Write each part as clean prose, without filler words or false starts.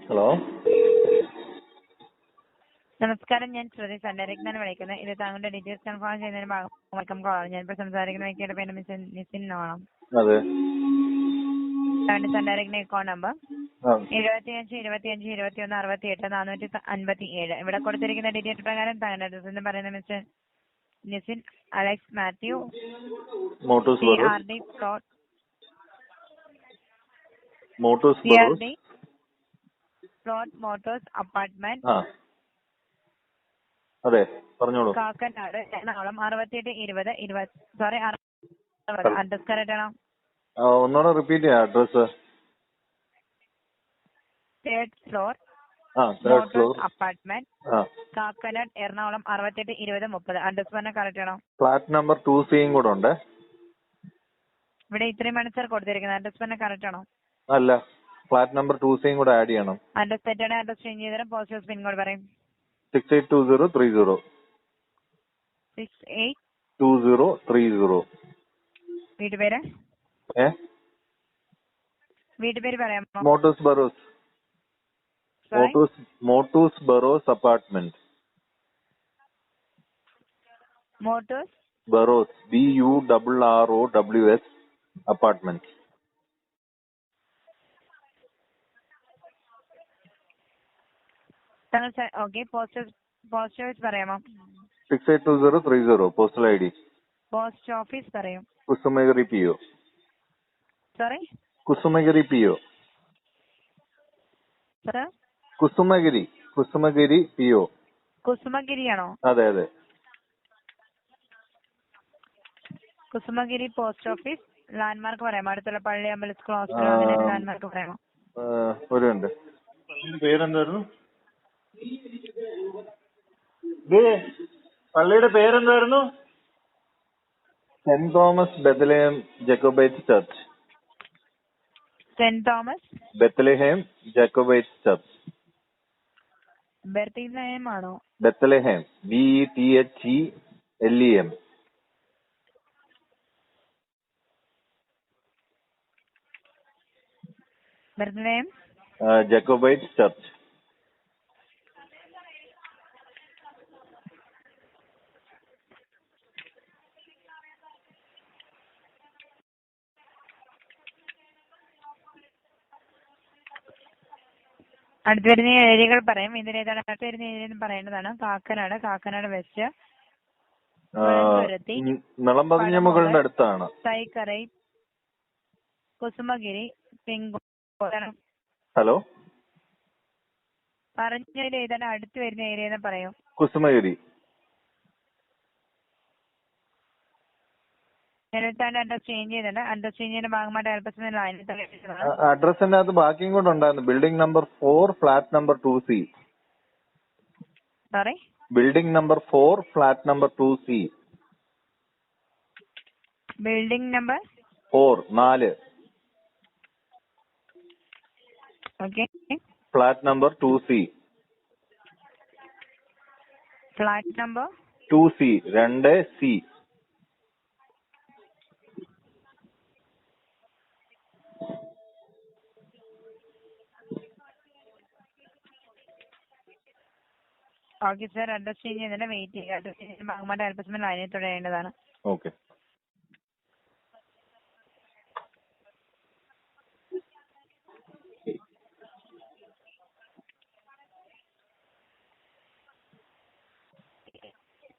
Hello, നമസ്കാരം. ഞാൻ ശ്രുതി സണ്ടരക്നാണ് വിളിക്കുന്നത്. ഇത് താങ്കളുടെ ഡീറ്റെയിൽസ് കൺഫേം ചെയ്യുന്നതിന് ഭാഗം കോളാണ്. ഞാനിപ്പോൾ സംസാരിക്കുന്ന വ്യക്തിയുടെ പേര് നിസിൻ ആണോ? അതെ. സണ്ടരക്ന അക്കൗണ്ട് നമ്പർ 75252168 ഇവിടെ കൊടുത്തിരിക്കുന്ന ഡീറ്റെയിൽ പ്രകാരം താങ്കളുടെ അഡ്രസ് എന്ന് പറയുന്ന mister Nissin Alex Mathew CRD plot Motors apartment അതെ, പറഞ്ഞോളൂ. കാക്കനാട് എറണാകുളം 6820 അഡ്രസ് കറക്റ്റ് ആണോ? ഒന്നുകൂടെ റിപ്പീറ്റ് ചെയ്യാം address. Third floor Motors apartment Kakkanad Ernakulam 6820 address പറഞ്ഞാൽ കറക്റ്റ് ആണോ? ഫ്ലാറ്റ് നമ്പർ 2C കൂടെ ഉണ്ട്. ഇവിടെ ഇത്രയുമാണ് സാർ കൊടുത്തിരിക്കുന്നത്. അഡ്രസ് പറഞ്ഞാൽ കറക്റ്റ് ആണോ? അല്ല, ഫ്ലാറ്റ് നമ്പർ 2C കൂടെ ആഡ് ചെയ്യണം. അഡ്രസ് തെറ്റാണ്. അഡ്രസ് ചേഞ്ച് ചെയ്തേരം പോസ്റ്റേഴ്സ് പിൻകോഡ് പറയും. 682030. 682030. വീട്ടുപേര് പറയാമോ? മോട്ടൂസ് Burrows apartment. Motors Burrows BURROWS apartment. Okay. പോസ്റ്റേഴ്സ് പറയാമോ? 682030 പോസ്റ്റൽ ID. പോസ്റ്റ് ഓഫീസ് പറയും. Kusumagiri PO. Sorry, Kusumagiri PO. Kusumagiri PO. കുസുമഗിരിയാണോ? അതെ അതെ. Kusumagiri post office. ലാൻഡ്മാർക്ക് പറയാമോ? അടുത്തുള്ള പള്ളി, അമ്പലം, സ്കൂൾ, ഹോസ്പിറ്റൽ, അങ്ങനെ ലാൻഡ്മാർക്ക് പറയാമോ? ഒരു മിനിറ്റ്. പേരെന്തായിരുന്നു? പള്ളിയുടെ പേരെന്തായിരുന്നു? Saint Thomas Bethlehem Jacobite Church. Saint Thomas Bethlehem Jacobite Church. Bethlehem ആണോ? Bethlehem BETHELEM. Bethlehem Jacobite Church. അടുത്ത് വരുന്ന ഏരിയകൾ പറയും. ഇതിലേതാണ് അടുത്ത് വരുന്ന ഏരിയ പറയേണ്ടതാണ്. കാക്കനാട് വെസ്റ്റ്, നിളംപതിഞ്ഞമുകളുടെ അടുത്താണ്. തൈക്കരൈ, കുസുമഗിരി, പിങ്കോട്. ഹലോ, പറഞ്ഞതിൽ ഏതാണ് അടുത്ത് വരുന്ന ഏരിയ എന്ന് പറയൂ. കുസുമഗിരി. അഡ്രസ് ചേഞ്ച് ചെയ്തിട്ടുണ്ട്. അഡ്രസ് ചേഞ്ച് ചെയ്യുന്ന ഭാഗമായിട്ട് അഡ്രസ്സിന്റെ അകത്ത് ബാക്കിയും കൂടെ ഉണ്ടായിരുന്നു. Building number 4 flat number 2C. Sorry, building number 4 flat number 2C. Building number 4 okay. Flat number 2C. Flat number 2C 2C. Okay sir, address change ചെയ്യുന്നതിന് വെയിറ്റ് ചെയ്യുക. അഡ്രസ് ചേഞ്ച് ഭാഗമായിട്ട് അല്പസമയം ലൈനിൽ തുടരേണ്ടതാണ്. ഓക്കെ.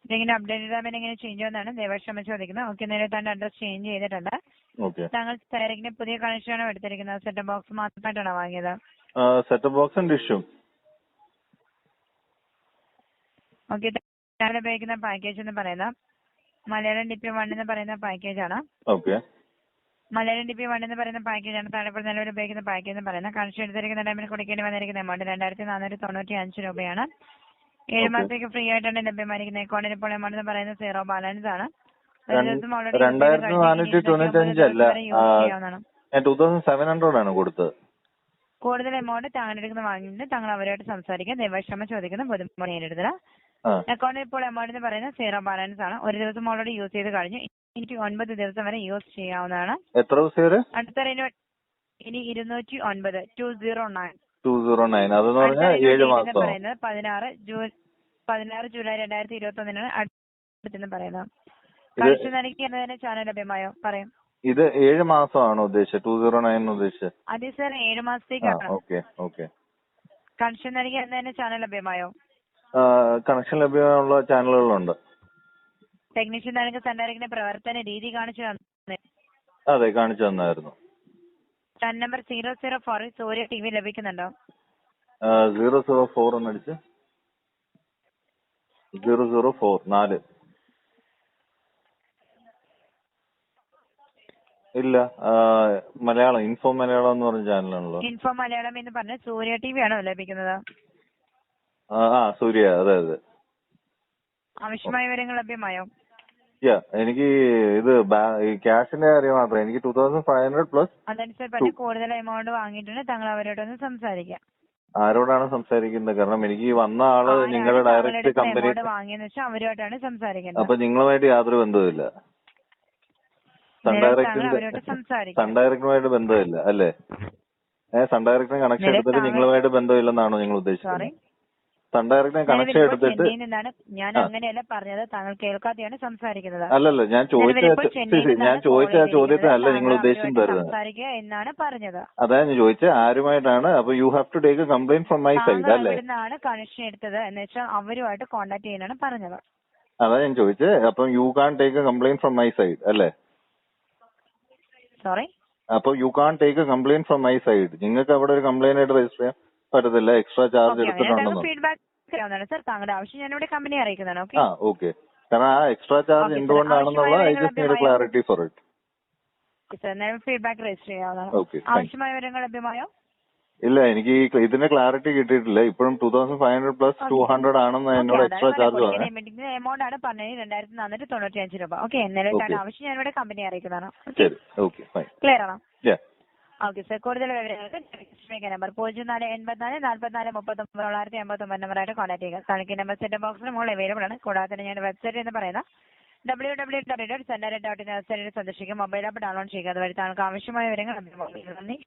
ഇതെങ്ങനെ അപ്ഡേറ്റ് ആകുമ്പോൾ എങ്ങനെ ചേഞ്ച് ആവുന്നതാണ് ദയവായി ക്ഷമ ചോദിക്കുന്നത്. ഓക്കെ, നേരെ തന്നെ അഡ്രസ് ചേഞ്ച് ചെയ്തിട്ടുണ്ട്. താങ്കൾ ഡയറക്റ്റിന് പുതിയ കണക്ഷനാണോ എടുത്തിരിക്കുന്നത്? സെറ്റപ്പ് ബോക്സ് മാത്രമായിട്ടാണോ വാങ്ങിയത്? സെറ്റപ്പ് ബോക്സും ഡിഷും. ഓക്കെ, താങ്കൾ ഉപയോഗിക്കുന്ന പാക്കേജ് എന്ന് പറയുന്നത് മലയാളം DP 1 എന്ന് പറയുന്ന പാക്കേജ് ആണ്. മലയാളം DP 1 എന്ന് പറയുന്ന പാക്കേജ് ആണ് താങ്കൾ ഇപ്പോൾ നിലവിൽ ഉപയോഗിക്കുന്ന പാക്കേജ് എന്ന് പറയുന്നത്. കണക്ഷൻ എടുത്തിരിക്കുന്ന ടൈമിൽ കൊടുക്കേണ്ടി വന്നിരിക്കുന്ന എമൗണ്ട് 2495 രൂപയാണ്. 7 മാസത്തേക്ക് ഫ്രീ ആയിട്ടാണ് ലഭ്യമായിരിക്കുന്നത്. അക്കൗണ്ടിൽ ഇപ്പോൾ എമൗണ്ട് എന്ന് പറയുന്നത് 0 ബാലൻസ് ആണ്. ഒരു ദിവസം ഓൾറെഡി 2425 ആണ് കൊടുത്തത്. കൂടുതൽ എമൗണ്ട് താങ്കളുടെ അടുത്ത് വാങ്ങിയിട്ട് താങ്കൾ അവരുമായിട്ട് സംസാരിക്കാൻ ദയവായി ക്ഷമ ചോദിക്കുന്ന ബുദ്ധിമുട്ട് നേരിടുക. അക്കൗണ്ടിൽ ഇപ്പോൾ എമൗണ്ട് എന്ന് പറയുന്നത് 0 ബാലൻസ് ആണ്. ഒരു ദിവസം ഓൾറെഡി യൂസ് ചെയ്ത് കഴിഞ്ഞു. ഇനി 9 ദിവസം വരെ യൂസ് ചെയ്യാവുന്നതാണ്. എത്ര ദിവസം വരെ? അടുത്ത ഇനി 209 209 അതെന്ന് പറഞ്ഞാൽ 7 മാസം. പറയുന്നത് 16 ജൂലൈ 2021 അടുത്തെന്ന് പറയുന്നത്. കണക്ഷൻ നൽകിയതിന് ചാനൽ ലഭ്യമായോ? പറയും. ഇത് 7 മാസമാണോ ഉദ്ദേശിച്ചത്? 209 ഉദ്ദേശിച്ചത്? അതെ സാർ, 7 മാസത്തേക്കാണ്. ഓക്കെ. കണക്ഷൻ നൽകിയതിന് ചാനൽ ലഭ്യമായോ? കണക്ഷൻ ലഭ്യമായുള്ള ചാനലുകളുണ്ട്. ടെക്നീഷ്യൻ നൽകിയ സെന്ററിന്റെ പ്രവർത്തന രീതി കാണിച്ചു തന്നെ? അതെ, കാണിച്ചു തന്നായിരുന്നു. ടൺ നമ്പർ 004 സൂര്യ TV ലഭിക്കുന്നുണ്ടോ? 004 എന്നടിച്ച് 004 4 ഇല്ല. മലയാളം ഇൻഫോ മലയാളം എന്ന് പറഞ്ഞ ചാനലാണല്ലോ. ഇൻഫോ മലയാളം എന്ന് പറഞ്ഞ സൂര്യ TV ആണോ ലഭിക്കുന്നത്? സൂര്യ, അതെ. ആവശ്യമായ വിവരങ്ങൾ ലഭ്യമായോ? എനിക്ക് ഇത് ക്യാഷിന്റെ കാര്യം മാത്രമേ. എനിക്ക് 2500 പ്ലസ് അതനുസരിച്ച് കൂടുതൽ എമൗണ്ട് വാങ്ങിയിട്ടുണ്ട്. താങ്കൾ അവരോടൊന്ന് സംസാരിക്കാം. ആരോടാണ് സംസാരിക്കുന്നത്? കാരണം എനിക്ക് വന്ന ആള് നിങ്ങളുടെ ഡയറക്റ്റ് കമ്പനി വാങ്ങിയെന്ന് വെച്ചാൽ അവരുമായിട്ടാണ് സംസാരിക്കുന്നത്. അപ്പൊ നിങ്ങളുമായിട്ട് യാതൊരു ബന്ധവുമില്ല. സൺ ഡയറക്റ്റുമായിട്ട് ബന്ധമില്ല അല്ലേ? സൺ ഡയറക്റ്റിന് കണക്ഷൻ എടുത്തിട്ട് നിങ്ങളുമായിട്ട് ബന്ധമില്ലെന്നാണോ നിങ്ങൾ ഉദ്ദേശിക്കുന്നത്? സൺ ഡയറക്റ്റിന് കണക്ഷൻ എടുത്തിട്ട് ഞാൻ അങ്ങനെയല്ല പറഞ്ഞത്, താങ്കൾ കേൾക്കാതെയാണ് സംസാരിക്കുന്നത്. അല്ലല്ല, ഞാൻ ചോദിച്ച ചോദ്യത്തിനല്ല നിങ്ങൾ ഉദ്ദേശം തരുന്നത് എന്നാണ് പറഞ്ഞത്. അതാ ഞാൻ ചോദിച്ചത് ആരുമായിട്ടാണ്. അപ്പൊ you have to take a complaint from my side അല്ലേ? കണക്ഷൻ എടുത്തത് എന്ന് വെച്ചാൽ അവരുമായിട്ട് കോൺടാക്ട് ചെയ്യാനാണ് പറഞ്ഞത്. അതാ ഞാൻ ചോദിച്ചത്. അപ്പം you can take a complaint from my side അല്ലേ? സോറി, അപ്പൊ you can take a complaint from my side. നിങ്ങൾക്ക് അവിടെ ഒരു കംപ്ലൈന്റ് ആയിട്ട് രജിസ്റ്റർ ചെയ്യാൻ പറ്റത്തില്ല. എക്സ്ട്രാ ചാർജ് എടുത്തിട്ടുണ്ടെന്ന്. ഫീഡ്ബാക്ക് സർ, താങ്കളുടെ ആവശ്യം ഞാനിവിടെ കമ്പനി അറിയിക്കുന്നതാണ്. ഓക്കെ. കാരണം ആ എക്സ്ട്രാ ചാർജ് എന്തുകൊണ്ടാണെന്നുള്ള I just need clarity for it. Feedback register ചെയ്യാവുന്നതാണ്. ആവശ്യമായ വിവരങ്ങൾ ലഭ്യമായോ? ഇല്ല, എനിക്ക് ഇതിന്റെ ക്ലാരിറ്റി കിട്ടിയിട്ടില്ല. ഇപ്പോഴും 2500 പ്ലസ് 200 ആണെന്ന് എന്നോട് എക്സ്ട്രാ ചാർജ് പറഞ്ഞു. എമൗണ്ട് ആണ് പറഞ്ഞത് 2495 രൂപ. ഓക്കെ, നിലവിലാണ് ആവശ്യം ഞാനിവിടെ കമ്പനി അറിയിക്കുന്നതാണ്. ശരി, ഓക്കെ, ഫൈൻ. ക്ലിയർ ആണോ? ഓക്കെ സർ, കൂടുതൽ വിവരങ്ങൾക്ക് നമ്പർ 0484443989 നമ്പറായിട്ട് കോൺടാക്ട് ചെയ്യുക. തനിക്ക് നമ്പർ സെറ്റ് ബോക്സിന് മുകളിൽ അവൈലബിൾ ആണ്. കൂടാതെ തന്നെ ഞാൻ വെബ്സൈറ്റ് എന്ന് പറയുന്ന www.center.in വെബ്സൈറ്റിൽ സന്ദർശിക്കുക. മൊബൈൽ ആപ്പ് ഡൗൺലോഡ് ചെയ്യുക. അതുവഴി താങ്കൾക്ക് ആവശ്യമായ വിവരങ്ങൾ ലഭ്യമാകും. നന്ദി.